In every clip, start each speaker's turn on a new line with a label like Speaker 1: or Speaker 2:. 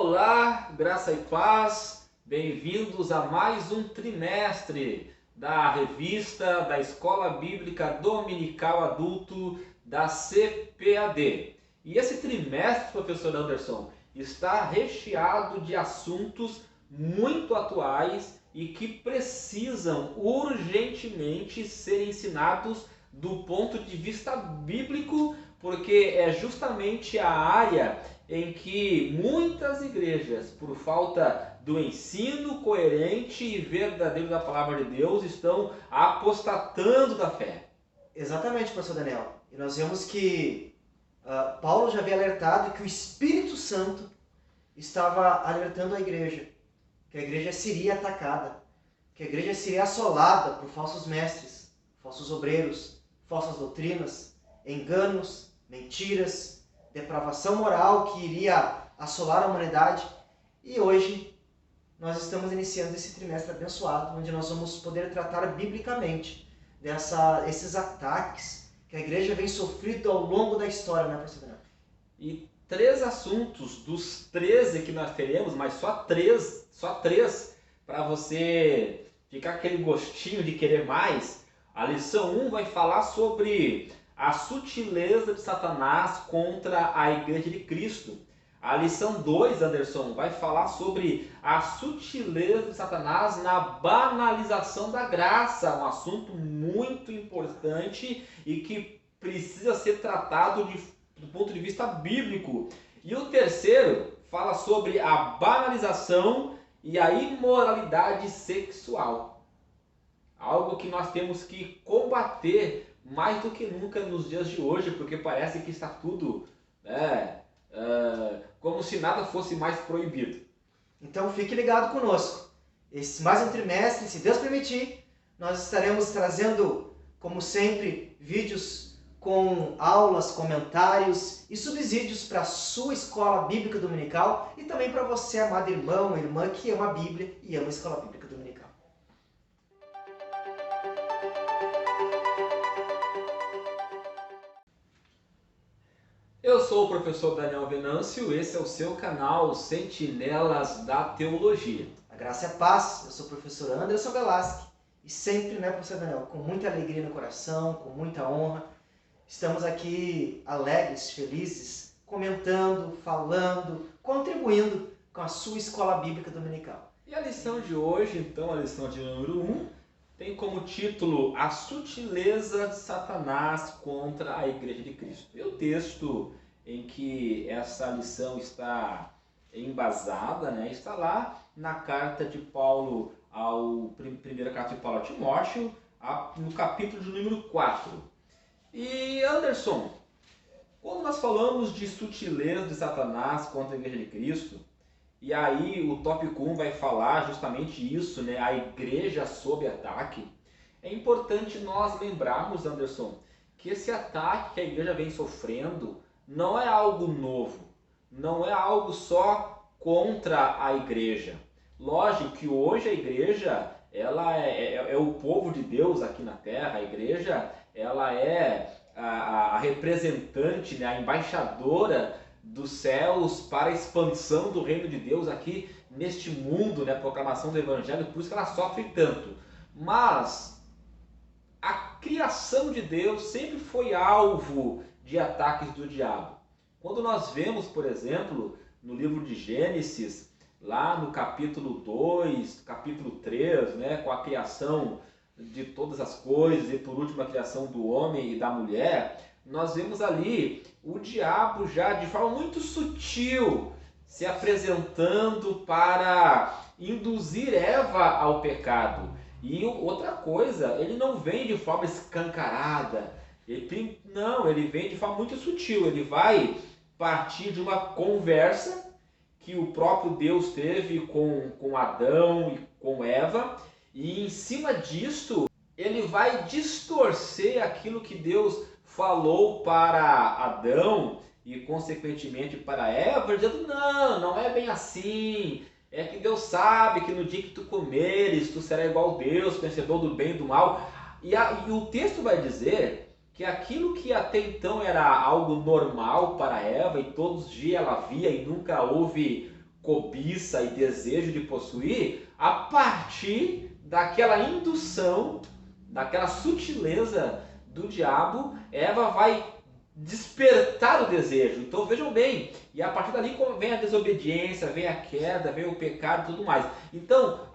Speaker 1: Olá, graça e paz, bem-vindos a mais um trimestre da revista da Escola Bíblica Dominical Adulto da CPAD. E esse trimestre, professor Anderson, está recheado de assuntos muito atuais e que precisam urgentemente ser ensinados do ponto de vista bíblico, porque é justamente a área em que muitas igrejas, por falta do ensino coerente e verdadeiro da palavra de Deus, estão apostatando da fé.
Speaker 2: Exatamente, pastor Daniel. E nós vemos que Paulo já havia alertado que o Espírito Santo estava alertando a igreja, que a igreja seria atacada, que a igreja seria assolada por falsos mestres, falsos obreiros, falsas doutrinas, enganos, mentiras, depravação moral que iria assolar a humanidade. E hoje nós estamos iniciando esse trimestre abençoado, onde nós vamos poder tratar biblicamente esses ataques que a igreja vem sofrendo ao longo da história, né, pastor Daniel?
Speaker 1: E 3 assuntos dos 13 que nós teremos, mas só três para você ficar aquele gostinho de querer mais. A lição 1 vai falar sobre a sutileza de Satanás contra a Igreja de Cristo. A lição 2, Anderson, vai falar sobre a sutileza de Satanás na banalização da graça, um assunto muito importante e que precisa ser tratado do ponto de vista bíblico. E o terceiro fala sobre a banalização e a imoralidade sexual. Algo que nós temos que combater mais do que nunca nos dias de hoje, porque parece que está tudo como se nada fosse mais proibido.
Speaker 2: Então fique ligado conosco. Mais um trimestre, se Deus permitir, nós estaremos trazendo, como sempre, vídeos com aulas, comentários e subsídios para a sua escola bíblica dominical e também para você, amado irmão, irmã, que ama a Bíblia e ama a escola bíblica dominical.
Speaker 1: Eu sou o professor Daniel Venâncio, esse é o seu canal Sentinelas da Teologia.
Speaker 2: A graça e a paz, eu sou o professor Anderson Velasque e sempre, né, professor Daniel, com muita alegria no coração, com muita honra, estamos aqui alegres, felizes, comentando, falando, contribuindo com a sua escola bíblica dominical.
Speaker 1: E a lição de hoje, então, a lição de número 1, tem como título A Sutileza de Satanás contra a Igreja de Cristo. E o texto em que essa lição está embasada, né, está lá na carta de Paulo, primeira carta de Paulo a Timóteo, no capítulo de número 4. E Anderson, quando nós falamos de sutileza de Satanás contra a Igreja de Cristo, e aí o tópico 1 vai falar justamente isso, né? A igreja sob ataque. É importante nós lembrarmos, Anderson, que esse ataque que a igreja vem sofrendo não é algo novo. Não é algo só contra a igreja. Lógico que hoje a igreja ela é o povo de Deus aqui na terra. A igreja ela é a representante, né? A embaixadora dos céus para a expansão do reino de Deus aqui neste mundo, né? A proclamação do evangelho, por isso que ela sofre tanto. Mas a criação de Deus sempre foi alvo de ataques do diabo. Quando nós vemos, por exemplo, no livro de Gênesis, lá no capítulo 2, capítulo 3, né? Com a criação de todas as coisas e por último a criação do homem e da mulher, nós vemos ali o diabo já de forma muito sutil se apresentando para induzir Eva ao pecado. E outra coisa, ele não vem de forma escancarada, ele vem de forma muito sutil, ele vai partir de uma conversa que o próprio Deus teve com Adão e com Eva, e em cima disto ele vai distorcer aquilo que Deus falou para Adão e consequentemente para Eva, dizendo, não é bem assim, é que Deus sabe que no dia que tu comeres, tu será igual a Deus, conhecedor do bem e do mal. E o texto vai dizer que aquilo que até então era algo normal para Eva, e todos os dias ela via e nunca houve cobiça e desejo de possuir a partir daquela indução, daquela sutileza do diabo. Eva vai despertar o desejo. Então vejam bem, e a partir dali vem a desobediência, vem a queda, vem o pecado e tudo mais. Então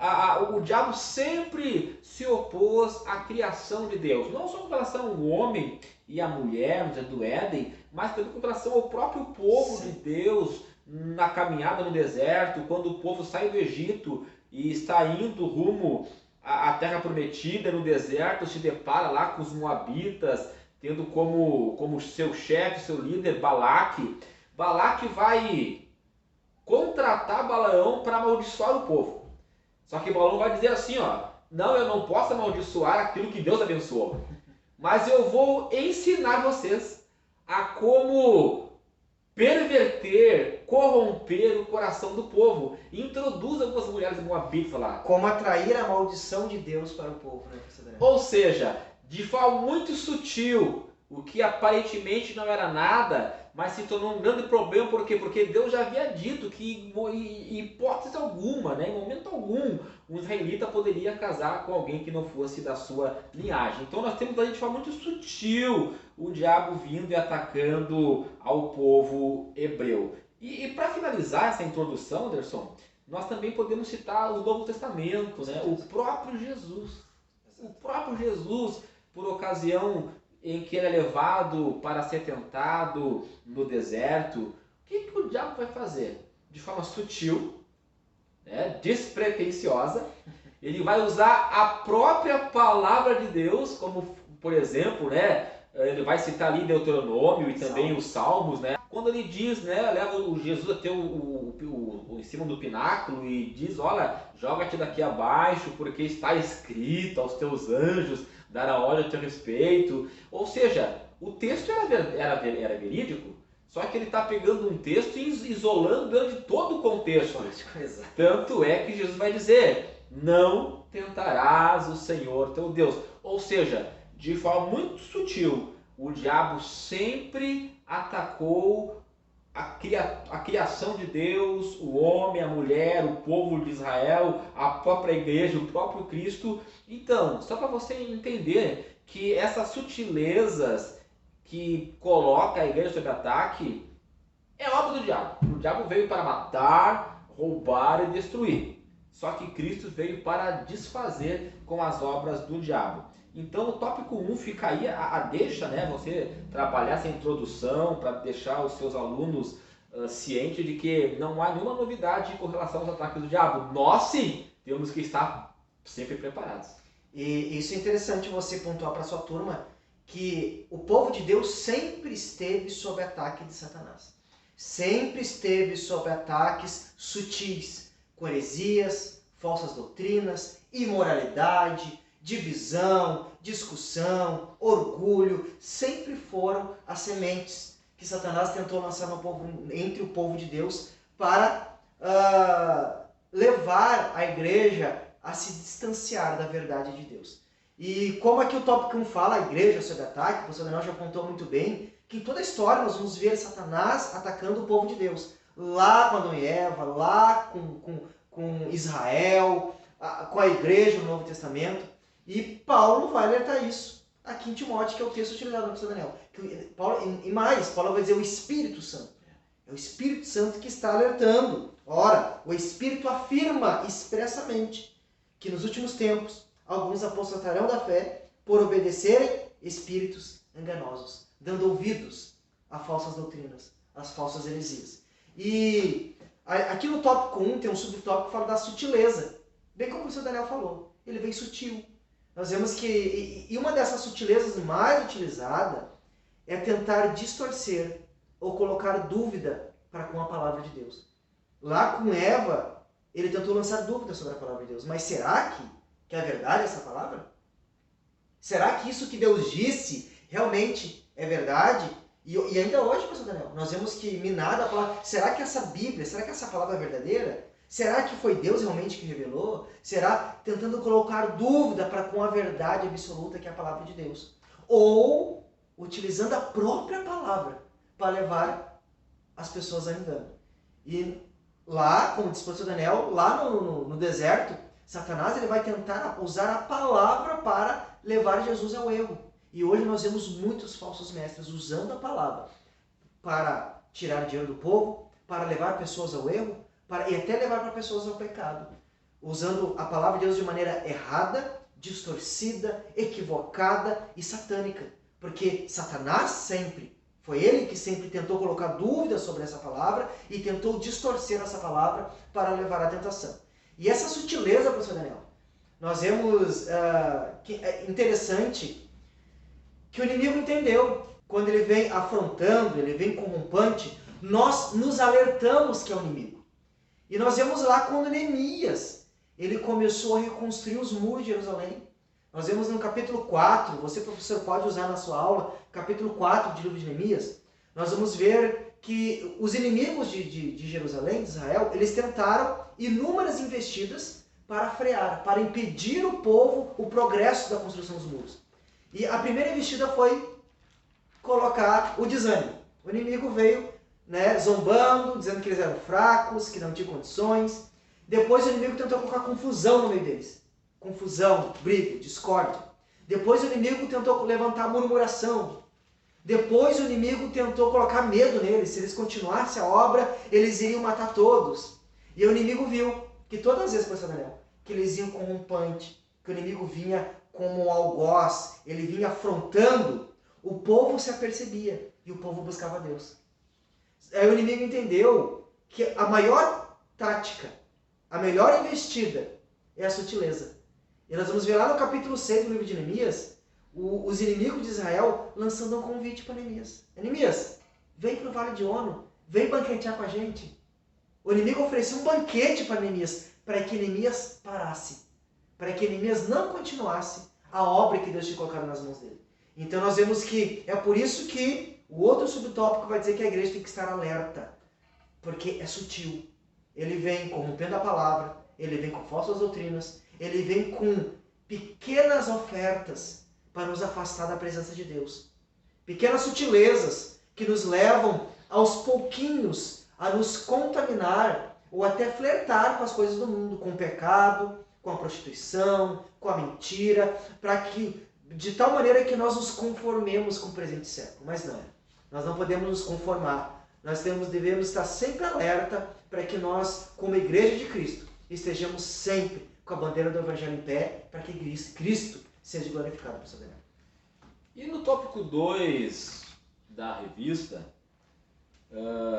Speaker 1: o diabo sempre se opôs à criação de Deus, não só com relação ao homem e à mulher no jardim do Éden, mas também com relação ao próprio povo de Deus na caminhada no deserto, quando o povo sai do Egito e está indo rumo à terra prometida. No deserto se depara lá com os moabitas, tendo como seu chefe, seu líder, Balaque. Balaque vai contratar Balaão para amaldiçoar o povo. Só que Balaão vai dizer assim, ó, não, eu não posso amaldiçoar aquilo que Deus abençoou, mas eu vou ensinar vocês a como perverter, corromper o coração do povo. E introduz algumas mulheres moabitas lá.
Speaker 2: Como atrair a maldição de Deus para o povo, né?
Speaker 1: Ou seja, de forma muito sutil, o que aparentemente não era nada, mas se tornou um grande problema. Por quê? Porque Deus já havia dito que, em hipótese alguma, né, em momento algum, um israelita poderia casar com alguém que não fosse da sua linhagem. Então nós temos ali de forma muito sutil o diabo vindo e atacando ao povo hebreu. E para finalizar essa introdução, Anderson, nós também podemos citar o Novo Testamento, né? O próprio Jesus. O próprio Jesus, por ocasião em que ele é levado para ser tentado no deserto, o que o diabo vai fazer? De forma sutil, né, despretensiosa, ele vai usar a própria palavra de Deus, como, por exemplo, né, ele vai citar ali Deuteronômio e também os Salmos, né? Quando ele diz, né, leva o Jesus até em cima do pináculo e diz, olha, joga-te daqui abaixo, porque está escrito aos teus anjos dará ordem a teu respeito. Ou seja, o texto era verídico, só que ele está pegando um texto e isolando durante todo o contexto. Tanto é que Jesus vai dizer, não tentarás o Senhor teu Deus. Ou seja, de forma muito sutil, o diabo sempre atacou a criação de Deus, o homem, a mulher, o povo de Israel, a própria igreja, o próprio Cristo. Então, só para você entender que essas sutilezas que coloca a igreja sob ataque é obra do diabo. O diabo veio para matar, roubar e destruir. Só que Cristo veio para desfazer com as obras do diabo. Então o tópico 1 fica aí a deixa, né? Você trabalhar essa introdução para deixar os seus alunos cientes de que não há nenhuma novidade com relação aos ataques do diabo. Nós sim temos que estar sempre preparados.
Speaker 2: E isso é interessante você pontuar para a sua turma, que o povo de Deus sempre esteve sob ataque de Satanás. Sempre esteve sob ataques sutis, com heresias, falsas doutrinas, imoralidade, divisão, discussão, orgulho. Sempre foram as sementes que Satanás tentou lançar entre o povo de Deus para levar a igreja a se distanciar da verdade de Deus. E como aqui o tópico 1 fala, a igreja sob ataque, o pastor Daniel já apontou muito bem, que em toda a história nós vamos ver Satanás atacando o povo de Deus. Lá com Adão e Eva, lá com Israel, com a igreja no Novo Testamento. E Paulo vai alertar isso aqui em Timóteo, que é o texto utilizado no pastor Daniel. Paulo vai dizer o Espírito Santo. É o Espírito Santo que está alertando. Ora, o Espírito afirma expressamente que nos últimos tempos alguns apostatarão da fé por obedecerem espíritos enganosos, dando ouvidos a falsas doutrinas, às falsas heresias. E aqui no tópico 1 tem um subtópico que fala da sutileza. Bem como o professor Daniel falou, ele vem sutil. Nós vemos que e uma dessas sutilezas mais utilizada é tentar distorcer ou colocar dúvida para com a palavra de Deus. Lá com Eva, ele tentou lançar dúvidas sobre a palavra de Deus. Mas será que é verdade essa palavra? Será que isso que Deus disse realmente é verdade? E ainda hoje, pastor Daniel, nós vemos que minada a palavra. Será que essa Bíblia, será que essa palavra é verdadeira? Será que foi Deus realmente que revelou? Será tentando colocar dúvida para com a verdade absoluta que é a palavra de Deus? Ou utilizando a própria palavra para levar as pessoas a engano? E Lá, como diz o pastor Daniel, lá no deserto, Satanás ele vai tentar usar a palavra para levar Jesus ao erro. E hoje nós vemos muitos falsos mestres usando a palavra para tirar dinheiro do povo, para levar pessoas ao erro, e até levar para pessoas ao pecado. Usando a palavra de Deus de maneira errada, distorcida, equivocada e satânica. Porque Satanás sempre, foi ele que sempre tentou colocar dúvidas sobre essa palavra e tentou distorcer essa palavra para levar à tentação. E essa sutileza, professor Daniel, nós vemos que é interessante que o inimigo entendeu. Quando ele vem afrontando, ele vem corrompante, nós nos alertamos que é o inimigo. E nós vemos lá quando Neemias, ele começou a reconstruir os muros de Jerusalém. Nós vemos no capítulo 4, você, professor, pode usar na sua aula, capítulo 4 do livro de Neemias, nós vamos ver que os inimigos de Jerusalém, de Israel, eles tentaram inúmeras investidas para frear, para impedir o povo o progresso da construção dos muros. E a primeira investida foi colocar o desânimo. O inimigo veio, zombando, dizendo que eles eram fracos, que não tinham condições. Depois o inimigo tentou colocar confusão no meio deles. Confusão, briga, discórdia. Depois o inimigo tentou levantar murmuração. Depois o inimigo tentou colocar medo neles. Se eles continuassem a obra, eles iriam matar todos. E o inimigo viu que todas as vezes, pastor Daniel, que eles iam corrompante, que o inimigo vinha como um algoz, ele vinha afrontando, o povo se apercebia e o povo buscava Deus. Aí o inimigo entendeu que a maior tática, a melhor investida é a sutileza. E nós vamos ver lá no capítulo 6 do livro de Neemias, os inimigos de Israel lançando um convite para Neemias. Neemias, vem para o Vale de Ono, vem banquetear com a gente. O inimigo ofereceu um banquete para Neemias, para que Neemias parasse, para que Neemias não continuasse a obra que Deus tinha colocado nas mãos dele. Então nós vemos que é por isso que o outro subtópico vai dizer que a igreja tem que estar alerta, porque é sutil. Ele vem corrompendo a palavra, ele vem com falsas doutrinas, ele vem com pequenas ofertas para nos afastar da presença de Deus. Pequenas sutilezas que nos levam aos pouquinhos a nos contaminar ou até flertar com as coisas do mundo, com o pecado, com a prostituição, com a mentira, de tal maneira que nós nos conformemos com o presente século. Mas não, nós não podemos nos conformar. Nós devemos estar sempre alerta para que nós, como igreja de Cristo, estejamos sempre com a bandeira do Evangelho em pé, para que Cristo seja glorificado por sua vida.
Speaker 1: E no tópico 2 da revista,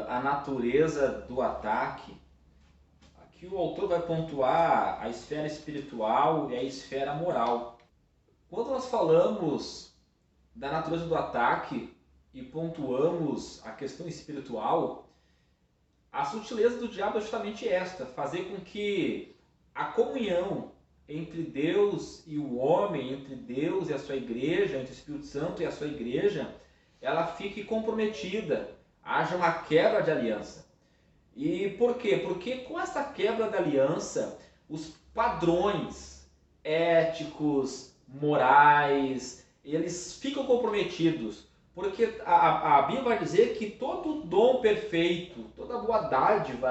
Speaker 1: a natureza do ataque, aqui o autor vai pontuar a esfera espiritual e a esfera moral. Quando nós falamos da natureza do ataque e pontuamos a questão espiritual, a sutileza do diabo é justamente esta: fazer com que a comunhão entre Deus e o homem, entre Deus e a sua igreja, entre o Espírito Santo e a sua igreja, ela fique comprometida, haja uma quebra de aliança. E por quê? Porque com essa quebra da aliança, os padrões éticos, morais, eles ficam comprometidos. Porque a Bíblia vai dizer que todo dom perfeito, toda boa dádiva,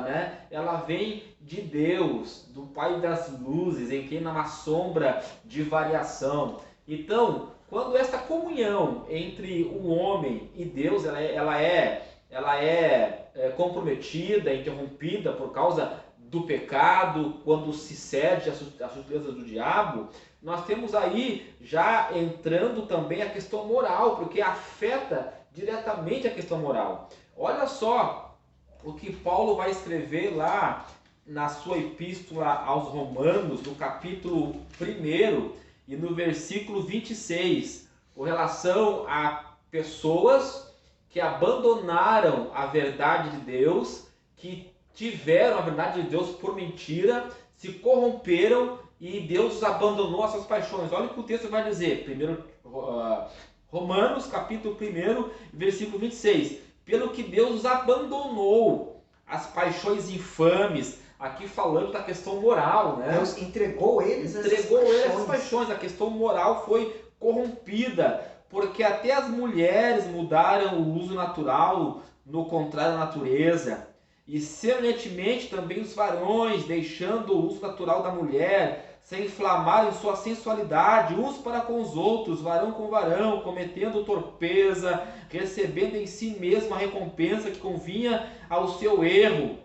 Speaker 1: ela vem de Deus, do Pai das luzes, em quem não há sombra de variação. Então, quando esta comunhão entre o homem e Deus, ela é comprometida, interrompida por causa do pecado, quando se cede às sutilezas do diabo, nós temos aí já entrando também a questão moral, porque afeta diretamente a questão moral. Olha só o que Paulo vai escrever lá na sua epístola aos Romanos, no capítulo 1 e no versículo 26, com relação a pessoas que abandonaram a verdade de Deus, que tiveram a verdade de Deus por mentira, se corromperam e Deus os abandonou as suas paixões. Olha o que o texto vai dizer. Romanos, capítulo 1, versículo 26. Pelo que Deus os abandonou as paixões infames, aqui falando da questão moral,
Speaker 2: Deus entregou eles
Speaker 1: essas paixões. A questão moral foi corrompida, porque até as mulheres mudaram o uso natural no contrário da natureza. E semelhantemente também os varões, deixando o uso natural da mulher, se inflamarem em sua sensualidade, uns para com os outros, varão com varão, cometendo torpeza, recebendo em si mesmo a recompensa que convinha ao seu erro.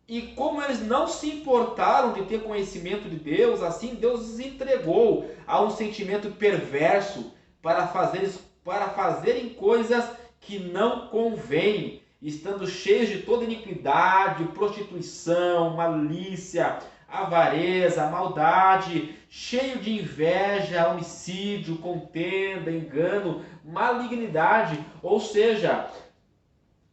Speaker 1: E como eles não se importaram de ter conhecimento de Deus, assim Deus os entregou a um sentimento perverso para fazerem coisas que não convêm, estando cheios de toda iniquidade, prostituição, malícia, avareza, maldade, cheio de inveja, homicídio, contenda, engano, malignidade. Ou seja,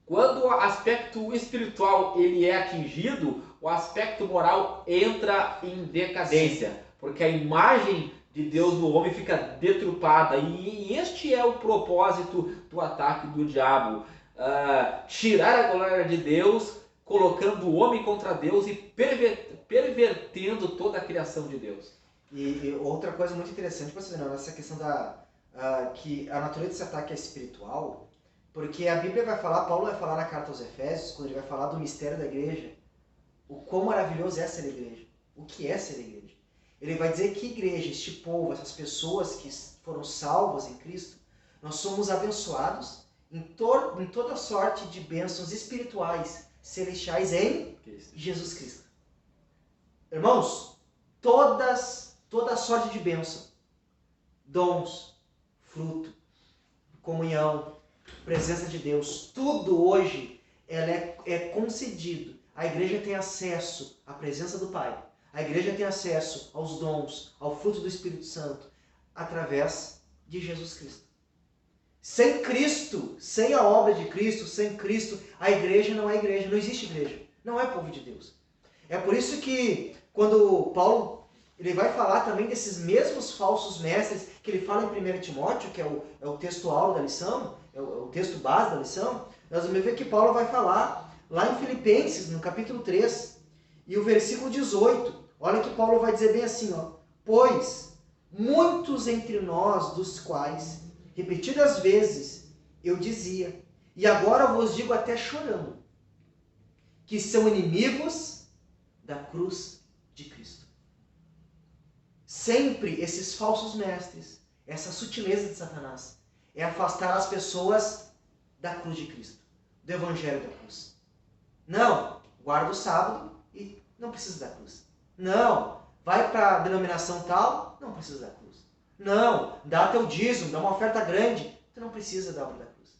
Speaker 1: quando o aspecto espiritual ele é atingido, o aspecto moral entra em decadência, porque a imagem de Deus no homem fica deturpada. E este é o propósito do ataque do diabo. Tirar a glória de Deus, colocando o homem contra Deus e pervertendo toda a criação de Deus.
Speaker 2: E outra coisa muito interessante, nessa questão que a natureza desse ataque é espiritual, porque a Bíblia vai falar, Paulo vai falar na carta aos Efésios, quando ele vai falar do mistério da igreja, o quão maravilhoso é ser igreja, o que é ser igreja. Ele vai dizer que igreja, este povo, essas pessoas que foram salvas em Cristo, nós somos abençoados em toda sorte de bênçãos espirituais, celestiais em Jesus Cristo. Irmãos, toda sorte de bênção, dons, fruto, comunhão, presença de Deus, tudo hoje ela é concedido. A igreja tem acesso à presença do Pai. A igreja tem acesso aos dons, ao fruto do Espírito Santo, através de Jesus Cristo. Sem Cristo, sem a obra de Cristo, sem Cristo, a igreja não é igreja, não existe igreja, não é povo de Deus. É por isso que quando Paulo ele vai falar também desses mesmos falsos mestres que ele fala em 1 Timóteo, que é o texto-aula da lição, é o texto base da lição, nós vamos ver que Paulo vai falar lá em Filipenses, no capítulo 3, e o versículo 18. Olha que Paulo vai dizer bem assim, pois muitos entre nós, dos quais, repetidas vezes, eu dizia, e agora vos digo até chorando, que são inimigos da cruz de Cristo. Sempre esses falsos mestres, essa sutileza de Satanás, é afastar as pessoas da cruz de Cristo, do evangelho da cruz. Não, guarda o sábado e não precisa da cruz. Não, vai para a denominação tal, não precisa da cruz. Não, dá teu dízimo, dá uma oferta grande, tu não precisa da obra da cruz.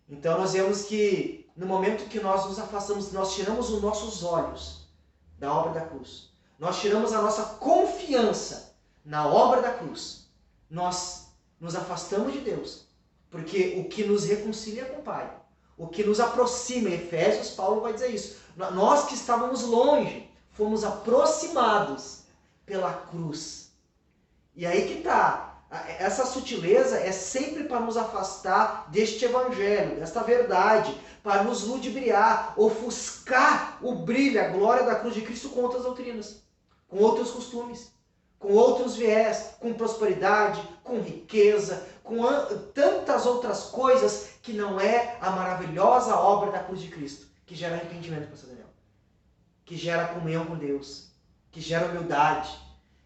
Speaker 2: Então nós vemos que no momento que nós nos afastamos, nós tiramos os nossos olhos da obra da cruz, nós tiramos a nossa confiança na obra da cruz, nós nos afastamos de Deus, porque o que nos reconcilia com o Pai, o que nos aproxima, em Efésios, Paulo vai dizer isso, nós que estávamos longe, fomos aproximados pela cruz. E aí que está, essa sutileza é sempre para nos afastar deste evangelho, desta verdade, para nos ludibriar, ofuscar o brilho, a glória da cruz de Cristo com outras doutrinas, com outros costumes, com outros viés, com prosperidade, com riqueza, com tantas outras coisas que não é a maravilhosa obra da cruz de Cristo, que gera arrependimento, pastor Daniel, que gera comunhão com Deus, que gera humildade.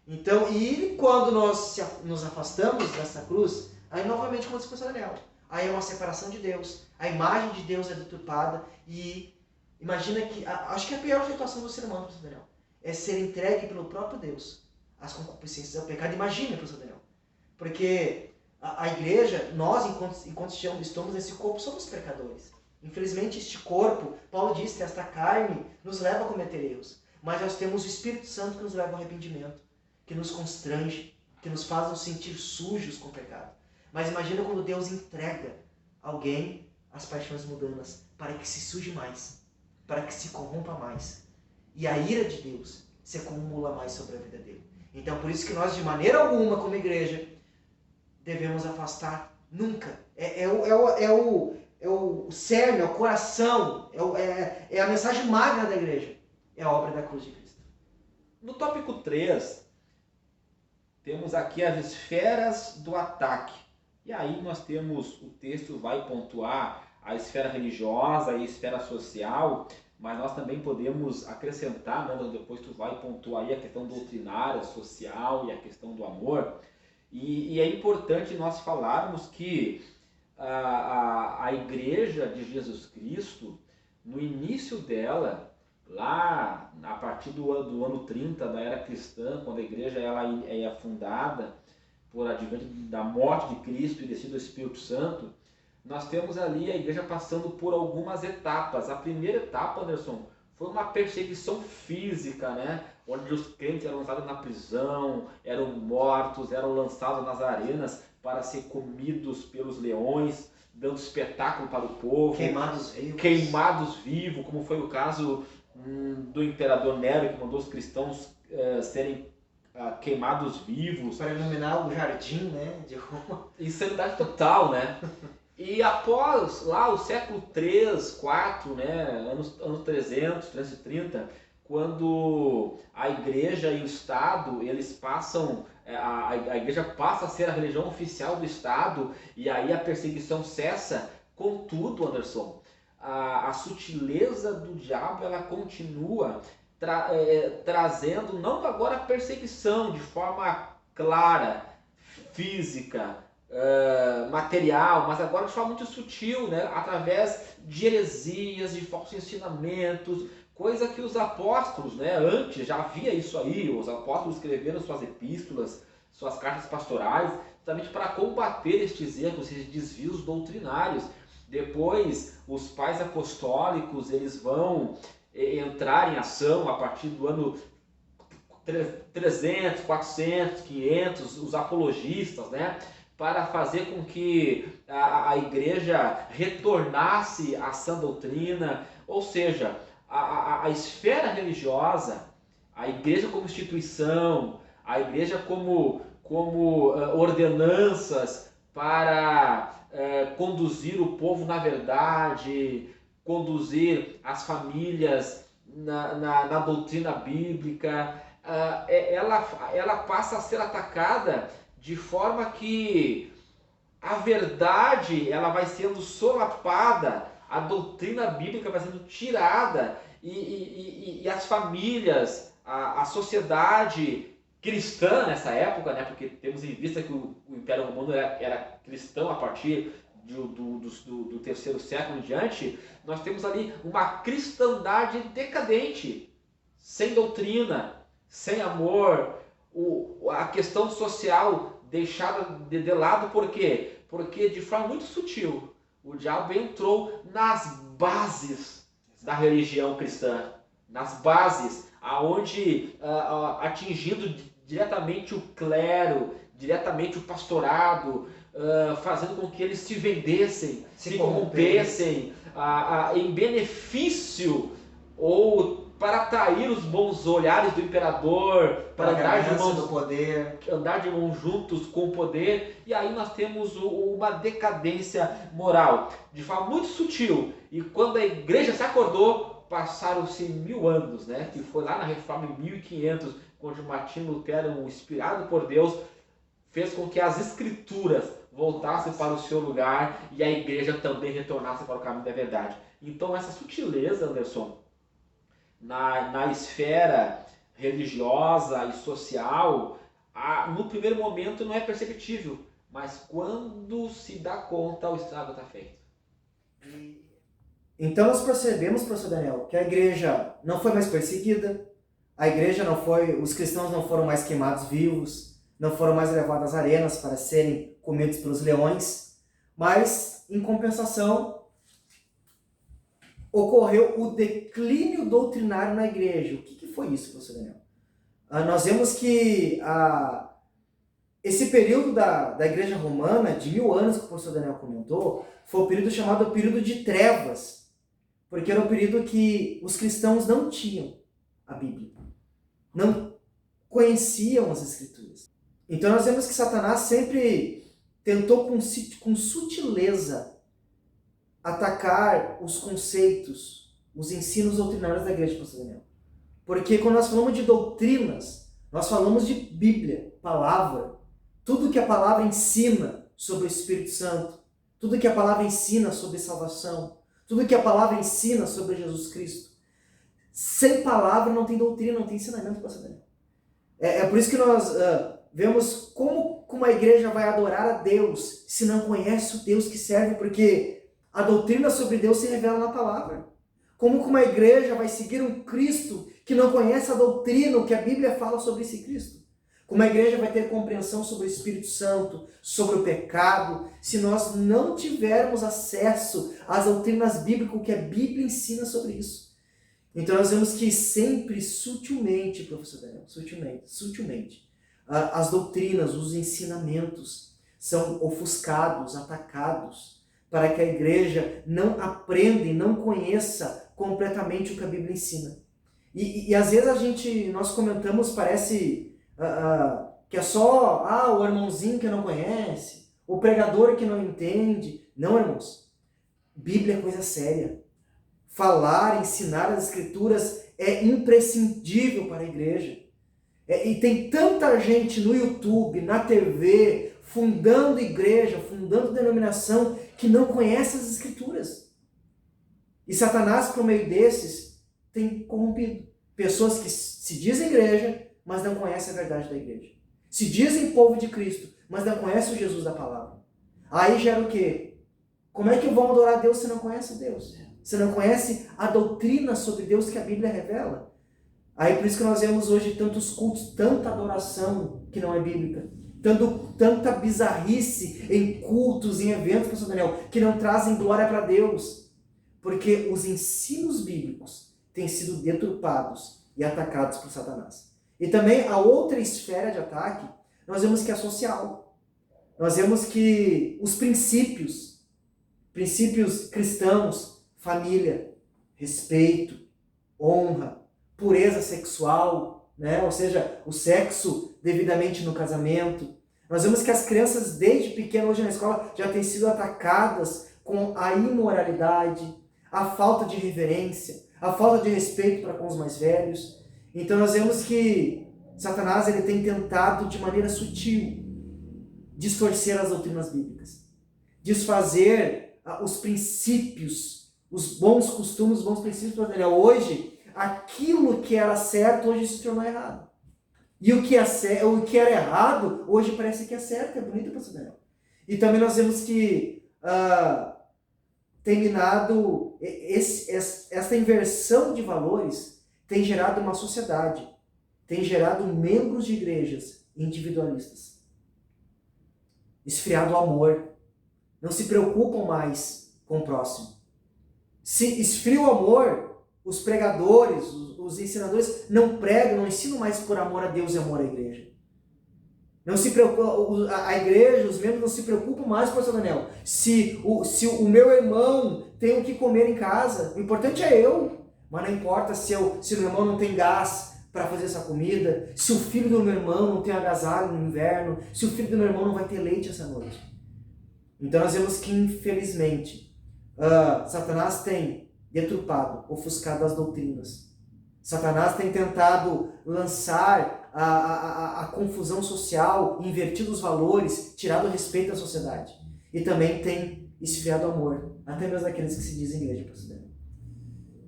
Speaker 2: Então, e quando nós nos afastamos dessa cruz, aí novamente, como disse o pastor Daniel, aí é uma separação de Deus, a imagem de Deus é deturpada e imagina que, acho que a pior situação do ser humano, pastor Daniel, é ser entregue pelo próprio Deus às concupiscências ao pecado. Imagina, pastor Daniel, porque a igreja, nós enquanto estamos nesse corpo, somos pecadores. Infelizmente este corpo, Paulo diz que esta carne nos leva a cometer erros, mas nós temos o Espírito Santo que nos leva ao arrependimento, que nos constrange, que nos faz nos sentir sujos com o pecado. Mas imagina quando Deus entrega alguém às paixões mundanas para que se suje mais, para que se corrompa mais. E a ira de Deus se acumula mais sobre a vida dele. Então por isso que nós de maneira alguma como igreja devemos afastar nunca. É o cerne, é o coração, é a mensagem magna da igreja. É a obra da cruz de Cristo.
Speaker 1: No tópico 3, temos aqui as esferas do ataque. E aí nós temos, o texto vai pontuar a esfera religiosa e a esfera social, mas nós também podemos acrescentar, né, depois tu vai pontuar aí a questão doutrinária, social e a questão do amor. E é importante nós falarmos que a Igreja de Jesus Cristo, no início dela, lá a partir do ano 30 da era cristã, quando a igreja ela é fundada por advento da morte de Cristo e descida do Espírito Santo, nós temos ali a igreja passando por algumas etapas. A primeira etapa, Anderson, foi uma perseguição física, né? Onde os crentes eram lançados na prisão, eram mortos, eram lançados nas arenas para ser comidos pelos leões, dando espetáculo para o povo. Queimados vivos, como foi o caso do imperador Nero, que mandou os cristãos serem queimados vivos.
Speaker 2: Para iluminar o jardim, né, de Roma.
Speaker 1: Insanidade total, né? E após lá o século 3, 4, né, anos 300, 330, quando a igreja e o Estado, eles passam, a igreja passa a ser a religião oficial do Estado, e aí a perseguição cessa. Contudo, Anderson, a sutileza do diabo, ela continua trazendo, não agora perseguição de forma clara, física, material, mas agora de forma muito sutil, né? Através de heresias, de falsos ensinamentos, coisa que os apóstolos, né, antes já havia isso aí. Os apóstolos escreveram suas epístolas, suas cartas pastorais, justamente para combater estes erros, esses desvios doutrinários. Depois, os pais apostólicos, eles vão entrar em ação a partir do ano 300, 400, 500, os apologistas, né, para fazer com que a igreja retornasse à sã doutrina, ou seja, a esfera religiosa, a igreja como instituição, a igreja como ordenanças para conduzir o povo na verdade, conduzir as famílias na doutrina bíblica, ela passa a ser atacada de forma que a verdade ela vai sendo solapada, a doutrina bíblica vai sendo tirada e as famílias, a sociedade cristã nessa época, né, porque temos em vista que o Império Romano era cristão a partir do terceiro século em diante, nós temos ali uma cristandade decadente, sem doutrina, sem amor, a questão social deixada de lado. Por quê? Porque de forma muito sutil o diabo entrou nas bases da religião cristã, nas bases, aonde atingindo diretamente o clero, diretamente o pastorado, fazendo com que eles se vendessem, se corrompessem em benefício ou para atrair os bons olhares do imperador, para andar de mãos juntos com o poder. E aí nós temos uma decadência moral de forma muito sutil. E quando a igreja se acordou, passaram-se 1000 anos, né? Que foi lá na Reforma em 1500, quando Martinho Lutero, inspirado por Deus, fez com que as escrituras voltassem para o seu lugar e a igreja também retornasse para o caminho da verdade. Então essa sutileza, Anderson, na esfera religiosa e social, no primeiro momento não é perceptível, mas quando se dá conta, o estrago está feito.
Speaker 2: Então nós percebemos, professor Daniel, que a igreja não foi mais perseguida, a igreja não foi, os cristãos não foram mais queimados vivos, não foram mais levados às arenas para serem comidos pelos leões, mas, em compensação, ocorreu o declínio doutrinário na igreja. O que foi isso, professor Daniel? Nós vemos que esse período da igreja romana, de 1000 anos que o professor Daniel comentou, foi o período chamado período de trevas, porque era um período que os cristãos não tinham a Bíblia, não conheciam as Escrituras. Então nós vemos que Satanás sempre tentou com sutileza atacar os conceitos, os ensinos doutrinários da igreja, pastor Daniel. Porque quando nós falamos de doutrinas, nós falamos de Bíblia, palavra, tudo que a palavra ensina sobre o Espírito Santo, tudo que a palavra ensina sobre salvação, tudo que a palavra ensina sobre Jesus Cristo.
Speaker 3: Sem palavra não tem doutrina, não tem ensinamento, pastor Daniel. É por isso que nós vemos como uma igreja vai adorar a Deus se não conhece o Deus que serve, porque a doutrina sobre Deus se revela na palavra. Como que uma igreja vai seguir um Cristo que não conhece a doutrina, o que a Bíblia fala sobre esse Cristo? Como a igreja vai ter compreensão sobre o Espírito Santo, sobre o pecado, se nós não tivermos acesso às doutrinas bíblicas, o que a Bíblia ensina sobre isso? Então nós vemos que sempre, sutilmente, professor Daniel, sutilmente, as doutrinas, os ensinamentos são ofuscados, atacados, para que a igreja não aprenda e não conheça completamente o que a Bíblia ensina. E às vezes nós comentamos, parece que é só o irmãozinho que não conhece, o pregador que não entende. Não, irmãos. Bíblia é coisa séria. Falar, ensinar as Escrituras é imprescindível para a igreja. E tem tanta gente no YouTube, na TV, fundando igreja, fundando denominação, que não conhece as Escrituras. E Satanás, por meio desses, tem corrompido pessoas que se dizem igreja, mas não conhecem a verdade da igreja. Se dizem povo de Cristo, mas não conhecem o Jesus da palavra. Aí gera o quê? Como é que vão adorar a Deus se não conhece Deus? Se não conhece a doutrina sobre Deus que a Bíblia revela? Aí por isso que nós vemos hoje tantos cultos, tanta adoração que não é bíblica. Tanta bizarrice em cultos, em eventos, pastor Daniel, que não trazem glória para Deus. Porque os ensinos bíblicos têm sido deturpados e atacados por Satanás. E também a outra esfera de ataque, nós vemos que é social. Nós vemos que os princípios cristãos, família, respeito, honra, pureza sexual, né? Ou seja, o sexo devidamente no casamento. Nós vemos que as crianças desde pequenas hoje na escola já têm sido atacadas com a imoralidade, a falta de reverência, a falta de respeito para com os mais velhos. Então nós vemos que Satanás ele tem tentado de maneira sutil distorcer as doutrinas bíblicas, desfazer os princípios, os bons costumes, os bons princípios. Hoje, aquilo que era certo hoje se tornou errado. E o que era errado hoje parece que é certo. É bonito, pastor Daniel. E também nós vemos que essa inversão de valores tem gerado uma sociedade, tem gerado membros de igrejas individualistas. Esfriado o amor, não se preocupam mais com o próximo. Se esfria o amor, os pregadores, os ensinadores não pregam, não ensinam mais por amor a Deus e amor à igreja. Não se preocupa, a igreja, os membros não se preocupam mais, pastor Daniel, se o meu irmão tem o que comer em casa. O importante é eu. Mas não importa se o meu irmão não tem gás para fazer essa comida, se o filho do meu irmão não tem agasalho no inverno, se o filho do meu irmão não vai ter leite essa noite. Então nós vemos que, infelizmente, Satanás tem deturpado, ofuscado as doutrinas. Satanás tem tentado lançar a confusão social, invertido os valores, tirado o respeito da sociedade. E também tem esfriado o amor, até mesmo daqueles que se dizem igreja, pastor.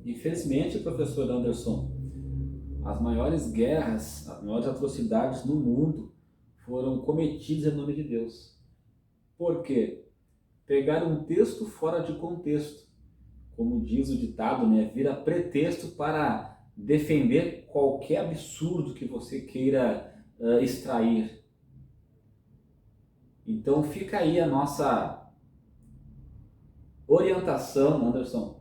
Speaker 1: Infelizmente, professor Anderson, as maiores guerras, as maiores atrocidades no mundo foram cometidas em nome de Deus. Por quê? Pegaram um texto fora de contexto. Como diz o ditado, vira pretexto para defender qualquer absurdo que você queira extrair. Então fica aí a nossa orientação, Anderson.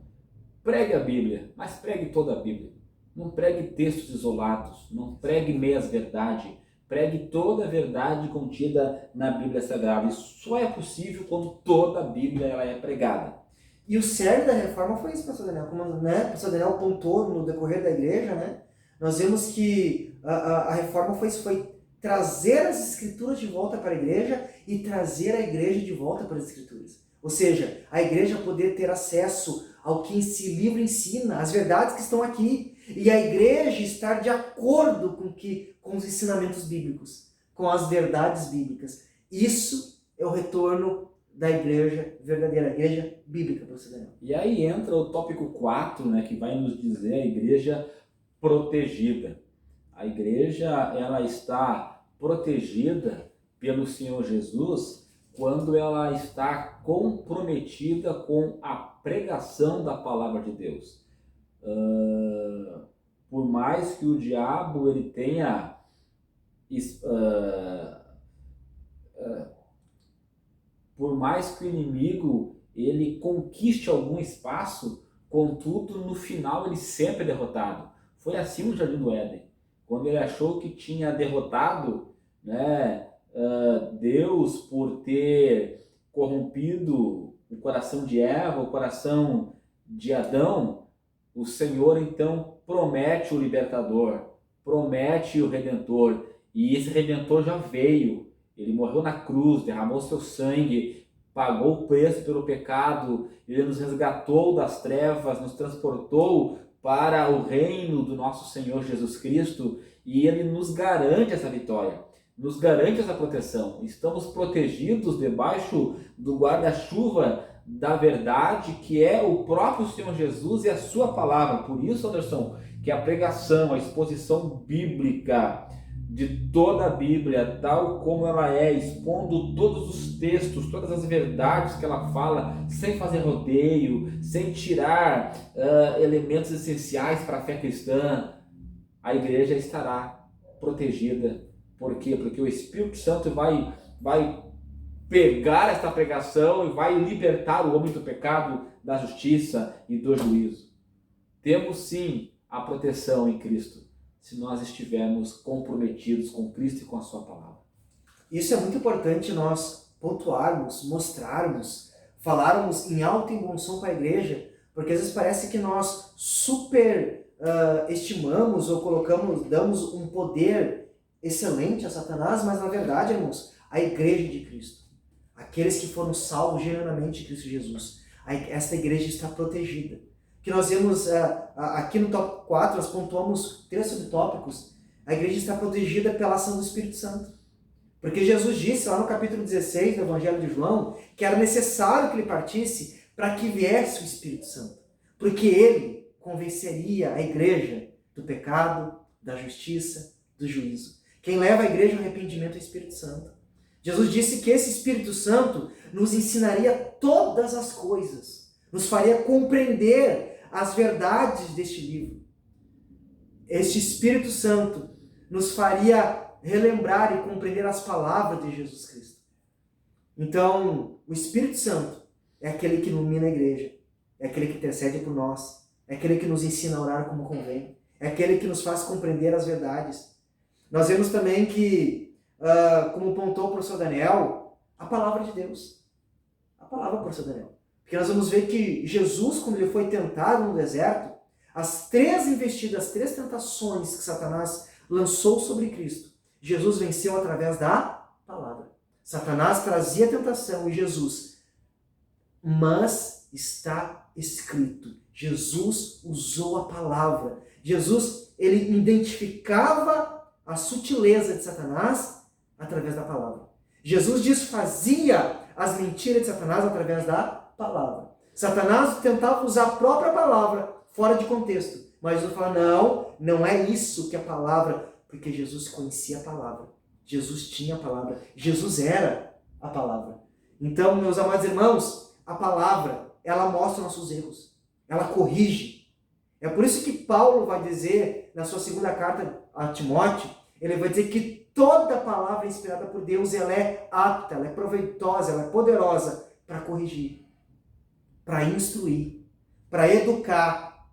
Speaker 1: Pregue a Bíblia, mas pregue toda a Bíblia. Não pregue textos isolados, não pregue meias-verdade. Pregue toda a verdade contida na Bíblia Sagrada. Isso só é possível quando toda a Bíblia ela é pregada.
Speaker 3: E o cerne da reforma foi isso, pastor Daniel. Como o pastor Daniel apontou no decorrer da igreja, nós vemos que a reforma foi isso, foi trazer as Escrituras de volta para a igreja e trazer a igreja de volta para as Escrituras. Ou seja, a igreja poder ter acesso ao que esse livro ensina, as verdades que estão aqui, e a igreja estar de acordo com os ensinamentos bíblicos, com as verdades bíblicas. Isso é o retorno da igreja verdadeira, a igreja bíblica, professor Daniel.
Speaker 1: E aí entra o tópico 4, que vai nos dizer a igreja protegida. A igreja, ela está protegida pelo Senhor Jesus quando ela está comprometida com a pregação da palavra de Deus. Por mais que o diabo ele tenha por mais que o inimigo ele conquiste algum espaço, contudo no final ele sempre é derrotado. Foi assim no Jardim do Éden, quando ele achou que tinha derrotado, né, Deus por ter corrompido o coração de Eva, o coração de Adão. O Senhor então promete o libertador, promete o redentor, e esse redentor já veio. Ele morreu na cruz, derramou seu sangue, pagou o preço pelo pecado, ele nos resgatou das trevas, nos transportou para o reino do nosso Senhor Jesus Cristo, e ele nos garante essa vitória, nos garante essa proteção. Estamos protegidos debaixo do guarda-chuva da verdade, que é o próprio Senhor Jesus e a sua palavra. Por isso, Anderson, que a pregação, a exposição bíblica de toda a Bíblia, tal como ela é, expondo todos os textos, todas as verdades que ela fala, sem fazer rodeio, sem tirar elementos essenciais para a fé cristã, a igreja estará protegida. Por quê? Porque o Espírito Santo vai pegar esta pregação e vai libertar o homem do pecado, da justiça e do juízo. Temos sim a proteção em Cristo, se nós estivermos comprometidos com Cristo e com a sua palavra.
Speaker 3: Isso é muito importante nós pontuarmos, mostrarmos, falarmos em alto e em bom som para a igreja, porque às vezes parece que nós estimamos ou damos um poder excelente a Satanás, mas na verdade, irmãos, a igreja de Cristo, aqueles que foram salvos genuinamente em Cristo Jesus, esta igreja está protegida. Que nós vemos aqui no tópico 4, nós pontuamos 3 subtópicos. A igreja está protegida pela ação do Espírito Santo. Porque Jesus disse lá no capítulo 16 do Evangelho de João que era necessário que ele partisse para que viesse o Espírito Santo. Porque ele convenceria a igreja do pecado, da justiça, do juízo. Quem leva a igreja ao arrependimento é o Espírito Santo. Jesus disse que esse Espírito Santo nos ensinaria todas as coisas, nos faria compreender as verdades deste livro. Este Espírito Santo nos faria relembrar e compreender as palavras de Jesus Cristo. Então, o Espírito Santo é aquele que ilumina a igreja, é aquele que intercede por nós, é aquele que nos ensina a orar como convém, é aquele que nos faz compreender as verdades. Nós vemos também que, como pontuou o professor Daniel, a palavra de Deus. A palavra, professor Daniel. Porque nós vamos ver que Jesus, quando ele foi tentado no deserto, as 3 investidas, as 3 tentações que Satanás lançou sobre Cristo, Jesus venceu através da palavra. Satanás trazia tentação e Jesus, mas está escrito. Jesus usou a palavra. Jesus, ele identificava a sutileza de Satanás através da palavra. Jesus desfazia as mentiras de Satanás através da palavra. Satanás tentava usar a própria palavra fora de contexto, mas Jesus fala, não é isso que a palavra, porque Jesus conhecia a palavra, Jesus tinha a palavra, Jesus era a palavra. Então, meus amados irmãos, a palavra, ela mostra nossos erros, ela corrige. É por isso que Paulo vai dizer, na sua 2ª carta a Timóteo, ele vai dizer que toda palavra inspirada por Deus, ela é apta, ela é proveitosa, ela é poderosa para corrigir, para instruir, para educar,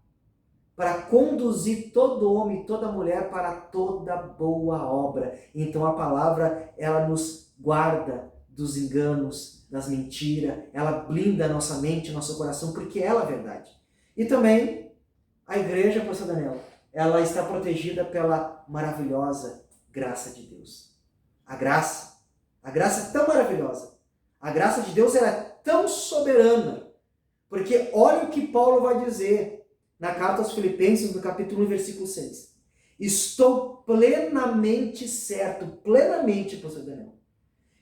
Speaker 3: para conduzir todo homem e toda mulher para toda boa obra. Então a palavra, ela nos guarda dos enganos, das mentiras, ela blinda a nossa mente, nosso coração, porque ela é a verdade. E também a igreja, pastor Daniel, ela está protegida pela maravilhosa graça de Deus. A graça é tão maravilhosa. A graça de Deus ela é tão soberana. Porque olha o que Paulo vai dizer na carta aos Filipenses, no capítulo 1, versículo 6. Estou plenamente certo, plenamente, pastor Daniel,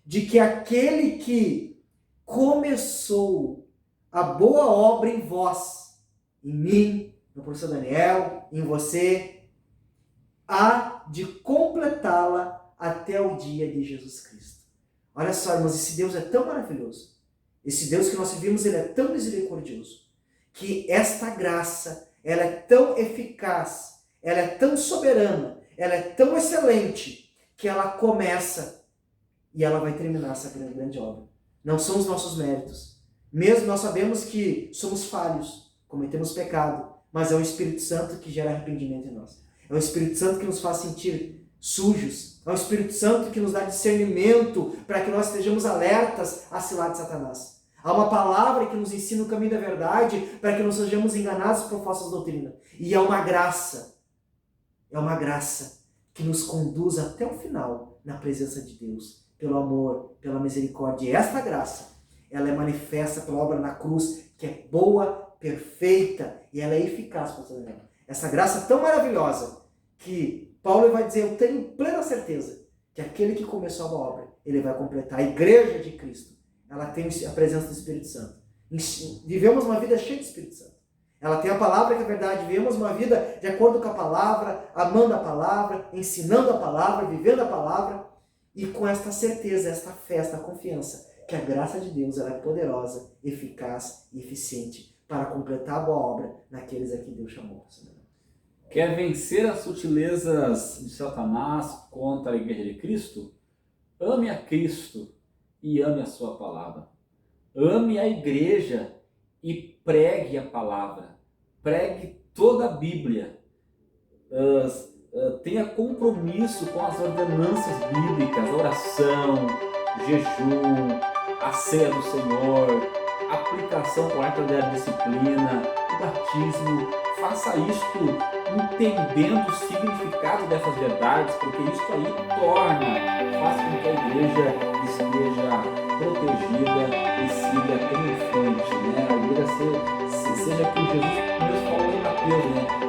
Speaker 3: de que aquele que começou a boa obra em vós, em mim, no professor Daniel, em você, há de completá-la até o dia de Jesus Cristo. Olha só, irmãos, esse Deus é tão maravilhoso. Esse Deus que nós vivemos, ele é tão misericordioso, que esta graça, ela é tão eficaz, ela é tão soberana, ela é tão excelente, que ela começa e ela vai terminar essa grande obra. Não são os nossos méritos. Mesmo nós sabemos que somos falhos, cometemos pecado, mas é o Espírito Santo que gera arrependimento em nós. É o Espírito Santo que nos faz sentir sujos. É o Espírito Santo que nos dá discernimento para que nós estejamos alertas à cilada de Satanás. Há uma palavra que nos ensina o caminho da verdade para que não sejamos enganados por falsas doutrinas. E é uma graça que nos conduz até o final na presença de Deus, pelo amor, pela misericórdia. E esta graça, ela é manifesta pela obra na cruz, que é boa, perfeita e ela é eficaz, pastor Daniel. Essa graça tão maravilhosa que Paulo vai dizer, eu tenho plena certeza que aquele que começou a obra, ele vai completar. A igreja de Cristo, ela tem a presença do Espírito Santo. Vivemos uma vida cheia de Espírito Santo. Ela tem a palavra que é verdade. Vivemos uma vida de acordo com a palavra, amando a palavra, ensinando a palavra, vivendo a palavra. E com esta certeza, esta fé, esta confiança, que a graça de Deus ela é poderosa, eficaz e eficiente para completar a boa obra naqueles a que Deus chamou.
Speaker 1: Quer vencer as sutilezas de Satanás contra a igreja de Cristo? Ame a Cristo e ame a sua palavra. Ame a igreja e pregue a palavra. Pregue toda a Bíblia. Tenha compromisso com as ordenanças bíblicas, oração, jejum, a ceia do Senhor, aplicação correta da disciplina, o batismo. Faça isto entendendo o significado dessas verdades, porque isso aí faz com que a igreja esteja protegida e siga triunfante, né? A igreja seja como Jesus mesmo falou em Mateus, né?